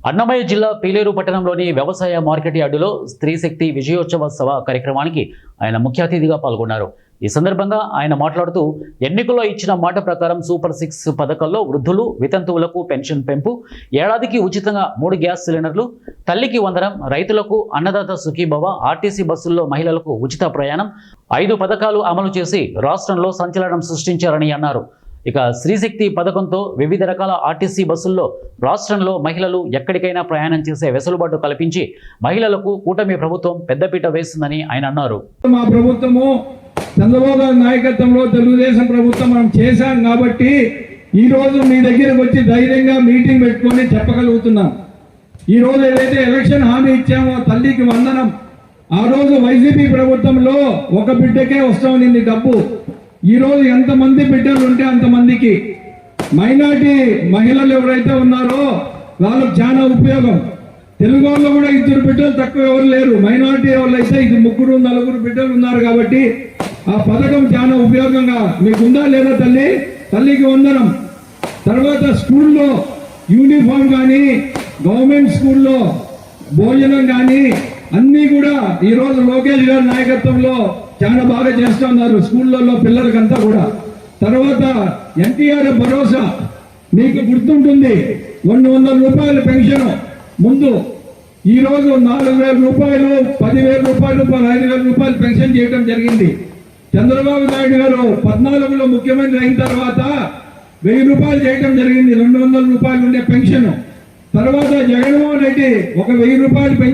అన్నమయ్య జిల్లా పీలేరు పట్టణంలోని వ్యవసాయ మార్కెట్ యార్డులో స్త్రీశక్తి విజయోత్సవ కార్యక్రమానికి ఆయన ముఖ్య అతిథిగా పాల్గొన్నారు. ఈ సందర్భంగా ఆయన మాట్లాడుతూ ఎన్నికల్లో ఇచ్చిన మాట ప్రకారం సూపర్ 6 పథకాల్లో వృద్ధులు, వితంతువులకు పెన్షన్ పెంపు, ఏడాదికి ఉచితంగా 3 గ్యాస్ సిలిండర్లు, తల్లికి వందనం, రైతులకు అన్నదాత సుఖీభవ, ఆర్టీసీ బస్సుల్లో మహిళలకు ఉచిత ప్రయాణం 5 పథకాలు అమలు చేసి రాష్ట్రంలో సంచలనం సృష్టించారని అన్నారు. ఇక స్త్రీశక్తి పథకంతో వివిధ రకాల ఆర్టీసీ బస్సుల్లో రాష్ట్రంలో మహిళలు ఎక్కడికైనా ప్రయాణం చేసే వెసులుబాటు కల్పించి మహిళలకు కూటమి ప్రభుత్వం పెద్దపీట వేస్తుందని ఆయన అన్నారు. మా ప్రభుత్వము చంద్రబాబు గారి నాయకత్వంలో తెలుగుదేశం ప్రభుత్వం మనం చేశాం కాబట్టి ఈ రోజు మీ దగ్గరకు వచ్చి ధైర్యంగా మీటింగ్ పెట్టుకొని చెప్పగలుగుతున్నాం. ఈ రోజు ఏదైతే ఎలక్షన్ హామీ ఇచ్చామో తల్లికి వందనం, ఆ రోజు వైసీపీ ప్రభుత్వంలో ఒక బిడ్డకే వస్తామనింది డబ్బు. ఈ రోజు ఎంతమంది బిడ్డలు ఉంటే అంతమందికి మైనార్టీ మహిళలు ఎవరైతే ఉన్నారో వాళ్ళకు చాలా ఉపయోగం. తెలుగు వాళ్ళు కూడా 2 బిడ్డలు తక్కువ ఎవరు లేరు. మైనార్టీ వాళ్ళు అయితే 3, 4 బిడ్డలు ఉన్నారు కాబట్టి ఆ పథకం చాలా ఉపయోగంగా మీకుందా లేదా తల్లి? తల్లికి వందనం. తర్వాత స్కూల్లో యూనిఫామ్ కానీ, గవర్నమెంట్ స్కూల్లో భోజనం కానీ అన్నీ కూడా ఈరోజు లోకేష్ గారి నాయకత్వంలో చాలా బాగా చేస్తున్నారు స్కూళ్ళల్లో పిల్లలకంతా కూడా. తర్వాత ఎన్టీఆర్ భరోసా మీకు గుర్తుంటుంది, 200 రూపాయల పెన్షన్ ముందు. ఈరోజు 4,000 రూపాయలు, 10,000 రూపాయలు, 5,000 రూపాయలు పెన్షన్ చేయడం జరిగింది. చంద్రబాబు నాయుడు గారు 14లో ముఖ్యమంత్రి అయిన తర్వాత 1000 రూపాయలు చేయడం జరిగింది, 200 రూపాయలు ఉండే పెన్షన్. తర్వాత జగన్మోహన్ రెడ్డి 1,000 రూపాయలు పెంచి